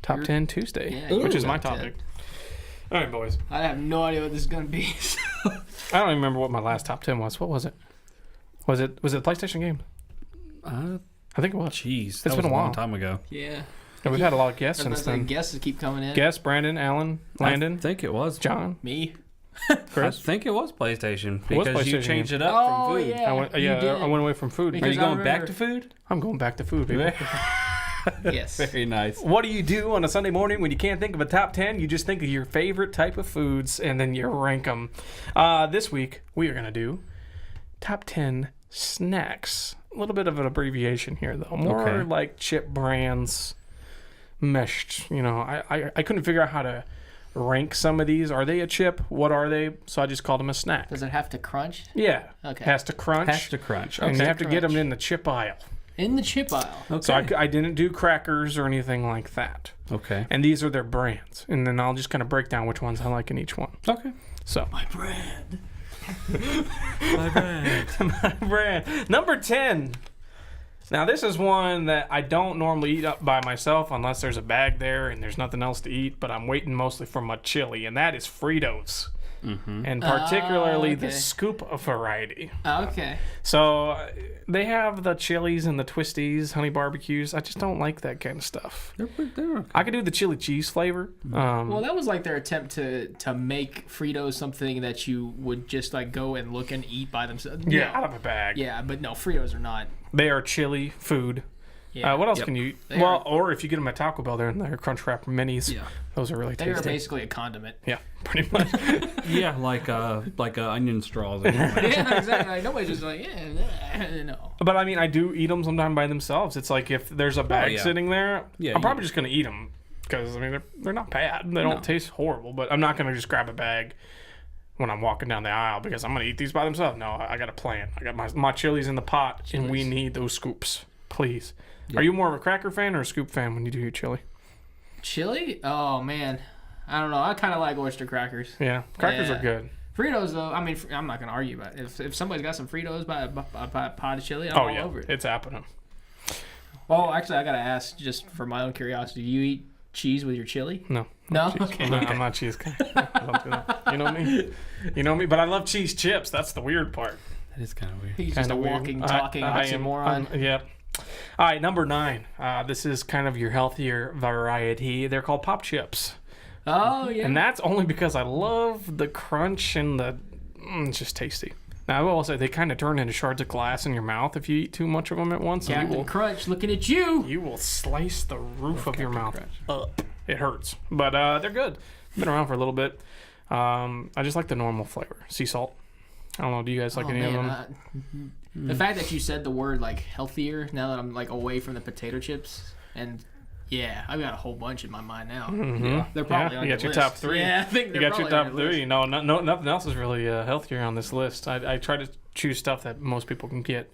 Top 10 Tuesday, which is my topic. All right, boys. I have no idea what this is going to be. I don't even remember what my last top 10 was. What was it? Was it a PlayStation game? I think it was. Jeez, it's been a while. long time ago. Yeah. And we've had a lot of guests since then. Guests keep coming in. Guests, Brandon, Alan, Landon. I think it was John. Me. Chris. I think it was PlayStation because you changed it up from food. Yeah. I went away from food. Are you going back to food? I'm going back to food, baby. Yes. Very nice. What do you do on a Sunday morning when you can't think of a top 10? You just think of your favorite type of foods and then you rank them. This week, we are going to do top 10 snacks. A little bit of an abbreviation here, though. More like chip brands meshed. You know, I couldn't figure out how to rank some of these. Are they a chip? What are they? So I just called them a snack. Does it have to crunch? Yeah. Okay. Has to crunch. Has to crunch. And Okay. you have to get them in the chip aisle. In the chip aisle. Okay. So I didn't do crackers or anything like that. Okay. And these are their brands. And then I'll just kind of break down which ones I like in each one. Okay. So. My brand. My brand. My brand. Number 10. Now, this is one that I don't normally eat up by myself unless there's a bag there and there's nothing else to eat, but I'm waiting mostly for my chili, and that is Fritos. Mm-hmm. And particularly the scoop variety. Okay. So they have the chilies and the twisties, honey barbecues. I just don't like that kind of stuff. They're okay. I could do the chili cheese flavor. Well, that was like their attempt to make Fritos something that you would just like go and look and eat by themselves. Yeah, out of a bag. Yeah, but no, Fritos are not. They are chili food. Yeah. What else can you eat? Or if you get them at Taco Bell, they're in their Crunch Wrap Minis. Yeah. Those are really tasty. They are basically a condiment. Yeah, pretty much. Yeah, like onion straws. Yeah, exactly. Like, nobody's just like, no. But I mean, I do eat them sometimes by themselves. It's like if there's a bag sitting there, I'm probably just going to eat them because, I mean, they're not bad. They don't taste horrible, but I'm not going to just grab a bag when I'm walking down the aisle because I'm going to eat these by themselves. No, I got a plan. I got my chilies in the pot, and we need those scoops, please. Yep. Are you more of a cracker fan or a scoop fan when you do your chili? Chili? Oh, man. I don't know. I kind of like oyster crackers. Yeah, crackers are good. Fritos, though, I mean, I'm not going to argue about it. If somebody's got some Fritos by a pot of chili, I'm all over it. It's happening. Oh, actually, I got to ask, just for my own curiosity, do you eat cheese with your chili? No. No? Okay. I'm not cheese guy. I don't do that. You know me? You know me? But I love cheese chips. That's the weird part. That is kind of weird. He's just a walking, talking oxymoron. Yeah. All right, number 9. This is kind of your healthier variety. They're called pop chips. Oh, yeah. And that's only because I love the crunch and it's just tasty. Now, I will say they kind of turn into shards of glass in your mouth if you eat too much of them at once. Captain Crunch, looking at you. You will slice the roof of your mouth up. It hurts. But they're good. Been around for a little bit. I just like the normal flavor. Sea salt. I don't know. Do you guys like any of them? The fact that you said the word like healthier now that I'm like away from the potato chips, and yeah, I've got a whole bunch in my mind now. Mm-hmm. Yeah, they're probably on you your got your list. top 3. Yeah, I think you got your top 3. No, nothing else is really healthier on this list. I try to choose stuff that most people can get.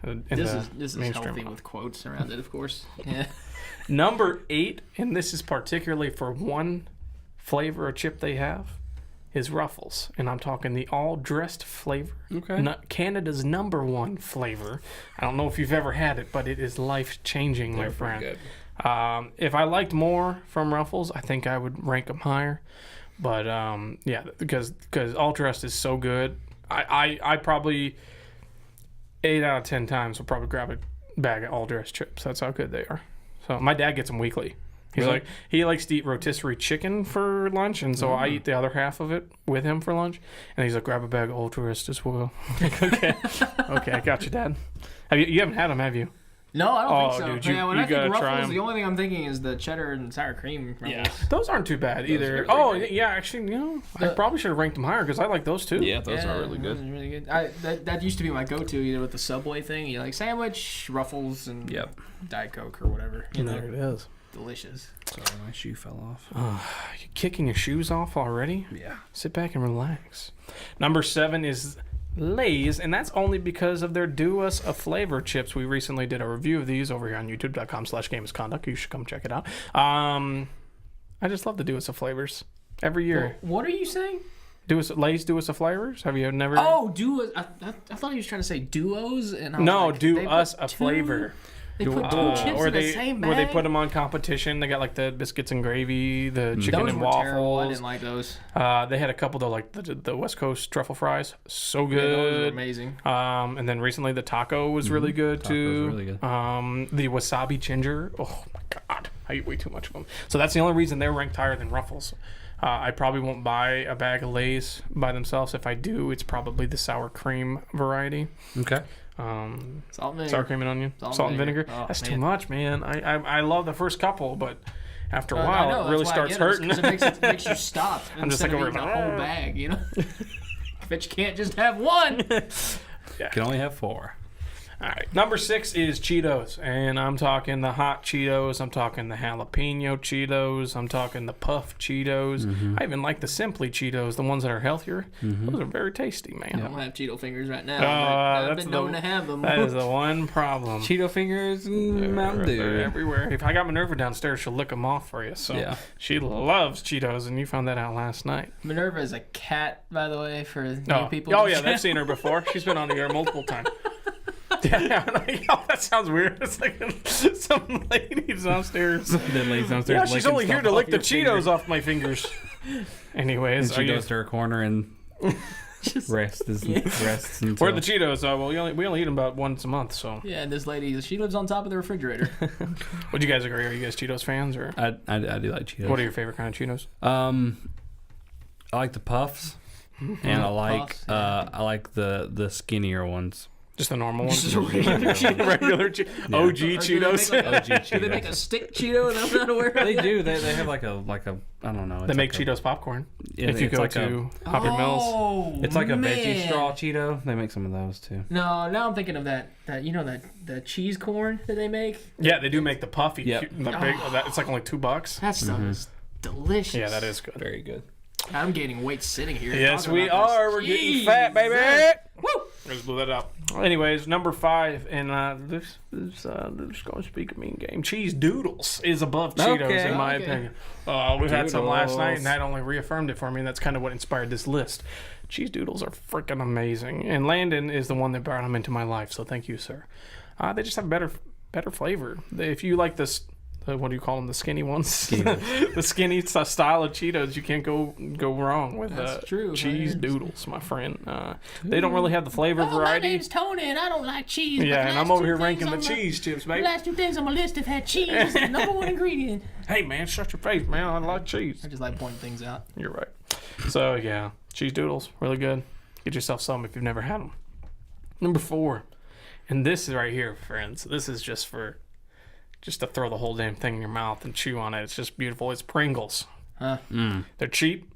This is healthy with quotes around it, of course. Yeah. Number 8, and this is particularly for one flavor of chip they have, is Ruffles. And I'm talking the all-dressed flavor. Okay. Canada's number 1 flavor. I don't know if you've ever had it, but it is life-changing, my friend. Good. If I liked more from Ruffles, I think I would rank them higher. But, yeah, because all-dressed is so good. I probably 8 out of 10 times will probably grab a bag of all-dressed chips. That's how good they are. So my dad gets them weekly. He's like, he likes to eat rotisserie chicken for lunch, and so I eat the other half of it with him for lunch. And he's like, grab a bag of all-dressed as well. Okay, I got you, Dad. You haven't had them, have you? No, I don't think so. Dude, yeah, when you I think gotta Ruffles, try 'em. the only thing I'm thinking is the cheddar and sour cream Ruffles. Yeah, those aren't too bad either. Yeah, actually, I probably should have ranked them higher because I like those too. Yeah, those are really good. Those are really good. That used to be my go-to, either with the Subway thing, you like sandwich, Ruffles, and Diet Coke or whatever. There it is. Delicious. Sorry, my shoe fell off. You kicking your shoes off already? Yeah. Sit back and relax. Number 7 is Lay's, and that's only because of their Do Us a Flavor chips. We recently did a review of these over here on youtube.com/gamesconduct. You should come check it out. I just love the Do Us a Flavors every year. Well, what are you saying? Lay's Do Us a Flavors? Have you never? Oh, I thought he was trying to say duos, and I was no, like, Do Us a Flavor. They put two chips in the same bag? Or they put them on competition. They got like the biscuits and gravy, the chicken and waffles. Terrible. I didn't like those. They had a couple though, like the West Coast truffle fries, so good. Yeah, those are amazing. And then recently the taco was really good too. Really good. The wasabi ginger. Oh my god, I eat way too much of them. So that's the only reason they're ranked higher than Ruffles. I probably won't buy a bag of Lay's by themselves. If I do, it's probably the sour cream variety. Okay. Salt and vinegar. Sour cream and onion. Salt and vinegar. Oh, that's too much, man. I love the first couple, but after a I while, know, it really starts hurting. It makes you stop. I'm just like over the whole bag, you know. But you can't just have one. You can only have 4. All right, number 6 is Cheetos, and I'm talking the hot Cheetos. I'm talking the jalapeno Cheetos. I'm talking the puff Cheetos. I even like the Simply Cheetos, the ones that are healthier. Those are very tasty, man. I don't have Cheeto fingers right now. But I've been known to have them. That is the one problem. Cheeto fingers and Mountain Dew. They're everywhere. If I got Minerva downstairs, she'll lick them off for you. So she loves Cheetos, and you found that out last night. Minerva is a cat, by the way, for new people. Oh, yeah, I've seen her before. She's been on the air multiple times. Yeah, that sounds weird. It's like some lady's downstairs. Yeah, she's only here to lick the Cheetos off my fingers. Anyways, and she goes to her corner and rests. Where are the Cheetos? Well, we only eat them about once a month. So yeah, and this lady, she lives on top of the refrigerator. Would you guys agree? Are you guys Cheetos fans or? I do like Cheetos. What are your favorite kind of Cheetos? I like the puffs, and I like the skinnier ones. Just the normal ones. regular OG Cheetos. OG Cheetos. Do they make a stick Cheeto and I'm not aware of They do. They have like a I don't know. They make Cheetos popcorn. Yeah, if you go to Hobby Mills. It's like a veggie straw Cheeto. They make some of those too. No, now I'm thinking of that the cheese corn that they make. Yeah, they do make the puffy. Yep. It's like only $2. That stuff is delicious. Yeah, that is good. Very good. I'm gaining weight sitting here. Yes, we are. We're getting fat, baby. Woo! Let's blow that up. Anyways, number 5, and this is going to speak a mean game. Cheese Doodles is above Cheetos, in my opinion. We've had some last night, and that only reaffirmed it for me, and that's kind of what inspired this list. Cheese Doodles are freaking amazing, and Landon is the one that brought them into my life, so thank you, sir. They just have better flavor. If you like this... what do you call them? The skinny ones? The skinny style of Cheetos. You can't go wrong with cheese doodles, my friend. They don't really have the flavor variety. My name's Tony, and I don't like cheese. Yeah, and I'm over here ranking the cheese chips, baby. The last 2 things on my list have had cheese as the number 1 ingredient. Hey, man, shut your face, man. I like cheese. I just like pointing things out. You're right. So, yeah, cheese doodles, really good. Get yourself some if you've never had them. Number 4, and this is right here, friends. This is just to throw the whole damn thing in your mouth and chew on it. It's just beautiful. It's Pringles. They're cheap.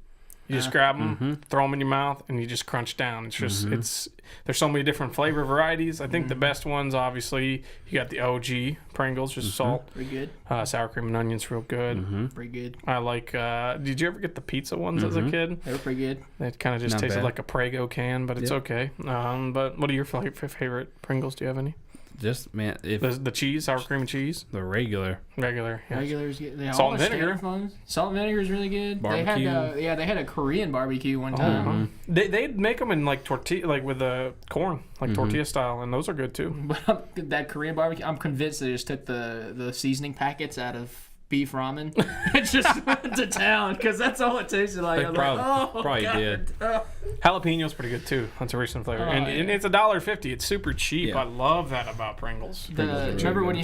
You just grab them, throw them in your mouth, and you just crunch down. It's just there's so many different flavor varieties. I think the best ones, obviously, you got the OG Pringles, just salt. Pretty good. Sour cream and onions, real good. Pretty good. I like. Did you ever get the pizza ones as a kid? They were pretty good. They kind of just tasted like a Prego can, but it's okay. But what are your favorite Pringles? Do you have any? Just man, if the cheese, sour cream and cheese, the regular, yes. Regulars, salt and vinegar. Salt and vinegar is really good. Barbecue. They had a Korean barbecue one time. They'd make them in like tortilla, like with the corn, like tortilla style, and those are good too. But that Korean barbecue, I'm convinced they just took the seasoning packets out of beef ramen and just went to town because that's all it tasted like. They probably did. Oh. Jalapeno's pretty good too. That's a recent flavor, and it's $1.50. It's super cheap. I love that about Pringles. Remember when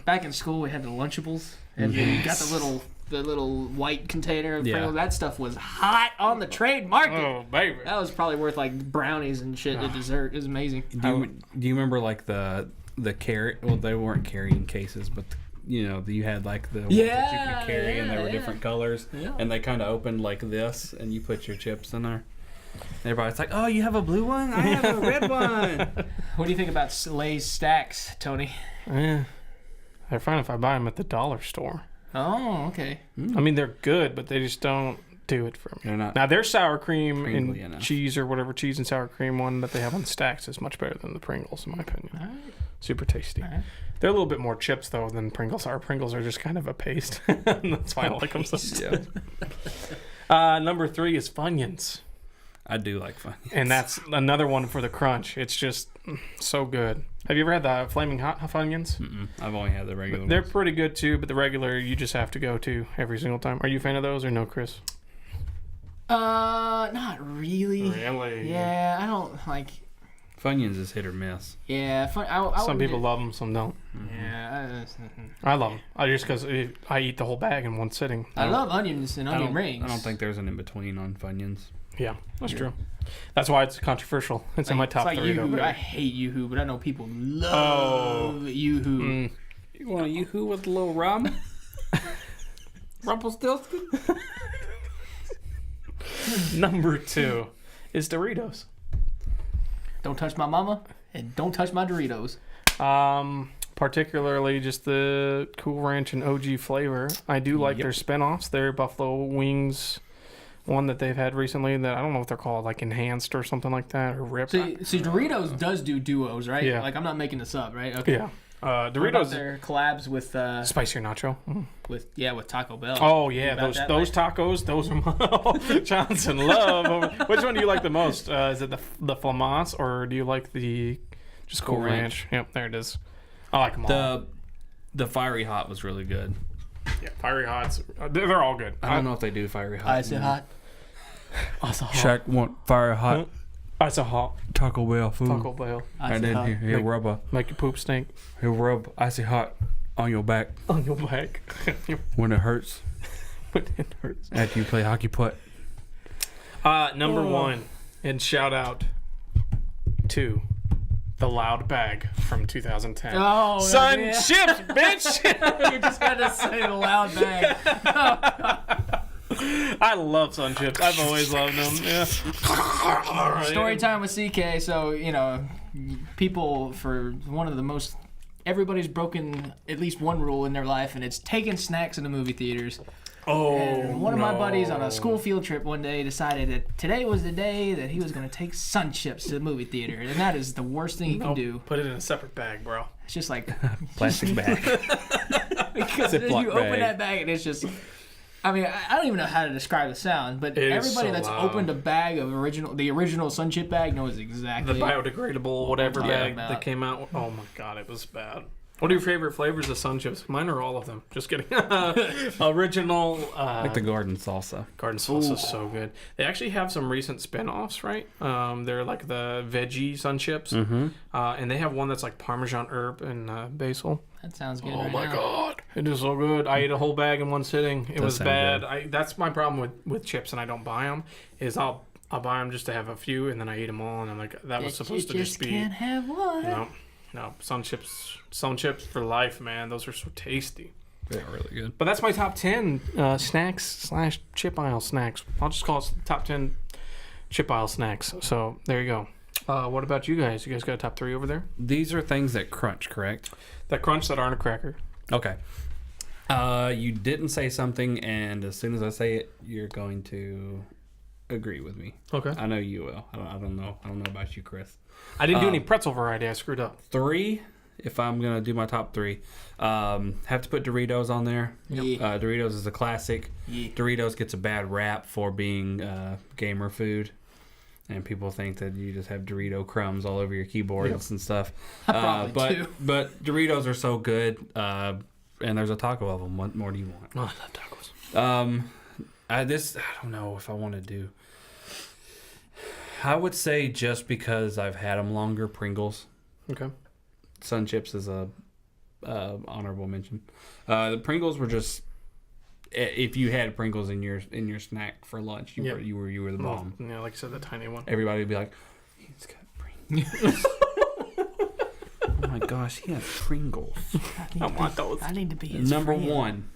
back in school we had the Lunchables and you got the little white container of Pringles. That stuff was hot on the trade market. Oh baby, that was probably worth like brownies and shit at dessert. It was amazing. Do you remember like the carrot? Well, they weren't carrying cases, but you had like the ones that you could carry, and they were different colors, and they kind of opened like this, and you put your chips in there. Everybody's like, "Oh, you have a blue one? I have a red one." What do you think about Lay's stacks, Tony? They're fine if I buy them at the dollar store. Oh, okay. I mean, they're good, but they just don't do it for me. They're not. Now, their sour cream and cheese or whatever cheese and sour cream one that they have on stacks is much better than the Pringles, in my opinion. All right. Super tasty. All right. They're a little bit more chips, though, than Pringles are. Pringles are just kind of a paste. That's why I like them so much. Number 3 is Funyuns. I do like Funyuns. And that's another one for the crunch. It's just so good. Have you ever had the Flaming Hot Funyuns? I've only had the regular They're ones. pretty good too, but the regular you just have to go to every single time. Are you a fan of those or no, Chris? Not really. Really? Yeah, I don't like. Funyuns is hit or miss. Yeah, Some people love them, some don't. Yeah, I love them. Just because I eat the whole bag in one sitting. I love onions and onion rings. I don't think there's an in between on Funyuns. Yeah, that's true. That's why it's controversial. It's in my top 3 though. I hate Yoo-hoo, but I know people love Yoo-hoo. You want a Yoo-hoo with a little rum? Rumpelstiltskin? Number 2 is Doritos. Don't touch my mama and don't touch my Doritos. Particularly just the Cool Ranch and OG flavor. I do like their spin-offs. Their Buffalo Wings one that they've had recently that I don't know what they're called, like Enhanced or something like that, or Rip. See, Doritos does do duos, right? Yeah. Like, I'm not making this up, right? Okay. Yeah. Doritos. Their collabs with Spicier Nacho. with Taco Bell. Oh yeah, those tacos. Those are Johnson love. Which one do you like the most? Is it the Flamas or do you like the just Cool Ranch? Yep, there it is. I like them all. The Fiery Hot was really good. Yeah, Fiery Hots. They're all good. I don't know if they do Fiery Hot. Ice it hot. Ice hot. Shaq want Fiery Hot. Ice hot. Taco Bell food. Taco Bell. And then he'll rub Make your poop stink. he'll rub icy hot on your back On your back. when it hurts. When it hurts. After you play hockey putt. Number 1, and shout out to the Loud Bag from 2010. Oh, Sun yeah. Chips, bitch! You just had to say the loud bag. I love Sun Chips. I've always loved them. Yeah. Story time with CK. So, people for one of the most. Everybody's broken at least one rule in their life, and it's taking snacks in the movie theaters. And one of my buddies on a school field trip one day decided that today was the day that he was going to take Sun Chips to the movie theater, and that is the worst thing you can do. Put it in a separate bag, bro. It's just like Plastic bag. because Ziploc you open bag. that bag and it's just. I mean, I don't even know how to describe the sound, but It is everybody so that's loud. opened a bag of the original Sun Chip bag knows exactly. The biodegradable whatever bag about. that came out. Oh my god, it was bad. What are your favorite flavors of Sun Chips? Mine are all of them. Just kidding. Original. Like the garden salsa. Garden salsa is so good. They actually have some recent spin-offs, right? They're like the veggie Sun Chips. And they have one that's like Parmesan herb and basil. That sounds good. Oh right my now. god, it is so good. I ate a whole bag in one sitting. It was sound bad. That's my problem with chips, and I don't buy them. Is I'll buy them just to have a few, and then I eat them all, and I'm like, that was supposed to just be. Can't have one. No, Sun Chips for life, man. Those are so tasty. They're really good. But that's my top 10 snacks / chip aisle snacks. I'll just call it top 10 chip aisle snacks. So there you go. What about you guys? You guys got a top 3 over there? These are things that crunch, correct? That crunch that aren't a cracker. Okay. You didn't say something, and as soon as I say it, you're going to agree with me. Okay. I know you will. I don't know. I don't know about you, Chris. I didn't do any pretzel variety. I screwed up. 3, if I'm going to do my top 3, have to put Doritos on there. Yeah. Doritos is a classic. Yeah. Doritos gets a bad rap for being gamer food. And people think that you just have Dorito crumbs all over your keyboards and stuff. I probably do. But Doritos are so good. And there's a taco of them. What more do you want? Oh, I love tacos. I don't know if I want to do. I would say just because I've had them longer, Pringles. Okay. Sun Chips is a honorable mention. The Pringles were just, if you had Pringles in your snack for lunch, you were the bomb. Yeah, like I said, the tiny one. Everybody would be like, he's got Pringles. Oh my gosh, he has Pringles. I want those. I need to be his Number friend. 1,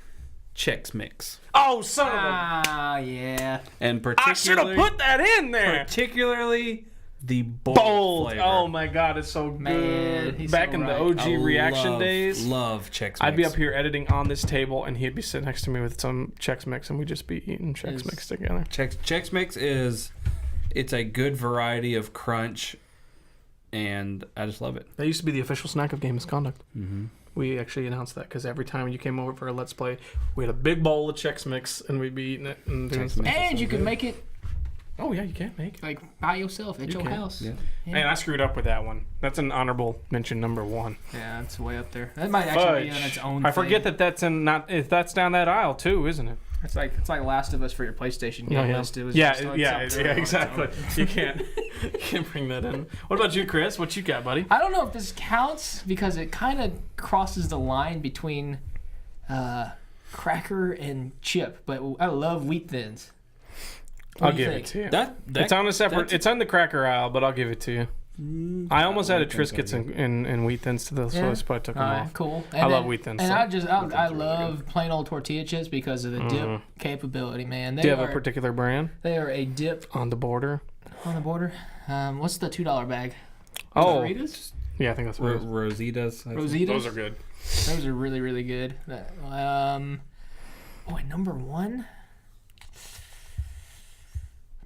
Chex Mix. Oh, son of a... Ah, yeah. And I should have put that in there. particularly the Bold. flavor. Oh my god, it's so Man, good. he's Back so in the right. OG reaction days, Love Chex Mix. I'd be up here editing on this table, and he'd be sitting next to me with some Chex Mix, and we'd just be eating Chex Mix together. Chex Mix it's a good variety of crunch, and I just love it. That used to be the official snack of Game Misconduct. Mm-hmm. We actually announced that because every time you came over for a Let's Play, we had a big bowl of Chex Mix, and we'd be eating it and doing stuff. And you could make it Oh yeah, you can't make it. Like by yourself at your can. house. Yeah. Man, I screwed up with that one. That's an honorable mention number 1. Yeah, it's way up there. That might actually be on its own. I forget that that's in not if that's down that aisle too, isn't it? It's like Last of Us for your PlayStation game list. It was yeah, just like yeah, something yeah, on its exactly. own. You can't bring that in. What about you, Chris? What you got, buddy? I don't know if this counts because it kind of crosses the line between cracker and chip, but I love Wheat Thins. What I'll do you give think? it to you. That It's on a separate. It's on the cracker aisle, but I'll give it to you. I almost added Triscuits and Wheat Thins to those, so I probably took them Alright, off. cool. I love Wheat Thins. And so. I love plain old tortilla chips because of the dip capability, man. Do you have a particular brand They are a dip on the border? on the border. What's the $2 bag? Oh, Doritos? yeah, I think that's what it is. Rositas. I think. Rositas? Those are good. Those are really, really good. And number 1?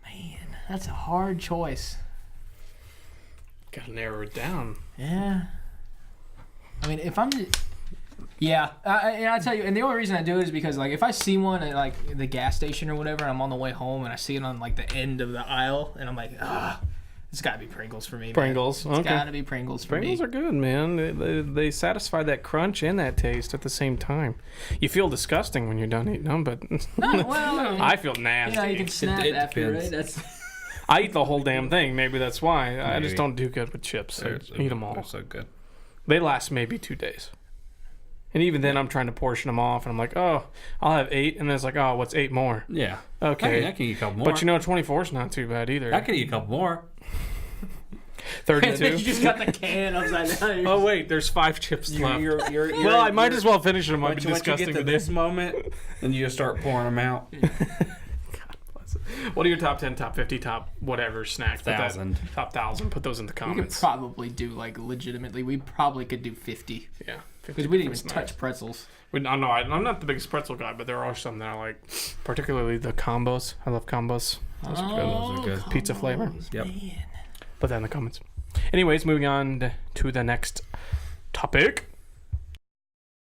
Man, that's a hard choice. Gotta narrow it down. Yeah. I mean, if I'm just... Yeah, I tell you, and the only reason I do it is because, like, if I see one at, like, the gas station or whatever, and I'm on the way home, and I see it on, like, the end of the aisle, and I'm like, it's gotta be Pringles for me, man. Pringles, It's okay. gotta be Pringles for Pringles me. are good, man. They satisfy that crunch and that taste at the same time. You feel disgusting when you're done eating them, but I feel nasty. You know, you can snap it after, depends. right? That's... I eat the whole damn thing. Maybe that's why. I just Maybe. don't do good with chips. I eat them all. They're so good. They last maybe 2 days. And even then, I'm trying to portion them off, and I'm like, oh, I'll have 8. And then it's like, oh, what's 8 more? Yeah. Okay. I can eat a couple more. But you know, 24 is not too bad either. I can eat a couple more. 32. you just got the can upside down. Oh, wait, there's 5 chips left. You're, Well, I might as well finish them. I've Once been you get disgusting to today. this moment, then you just start pouring them out. What are your top 10, top 50, top whatever snacks? Put that- 1,000. Top 1,000. Put those in the We could comments. probably do, like, legitimately, we probably could do 50. Yeah. Because we didn't even 50 touch pretzels. I know I'm not the biggest pretzel guy, but there are some that I like, particularly the combos. I love combos. Those are good. Those are good. Pizza flavor. Yep. Man. Put that in the comments. Anyways, moving on to the next topic.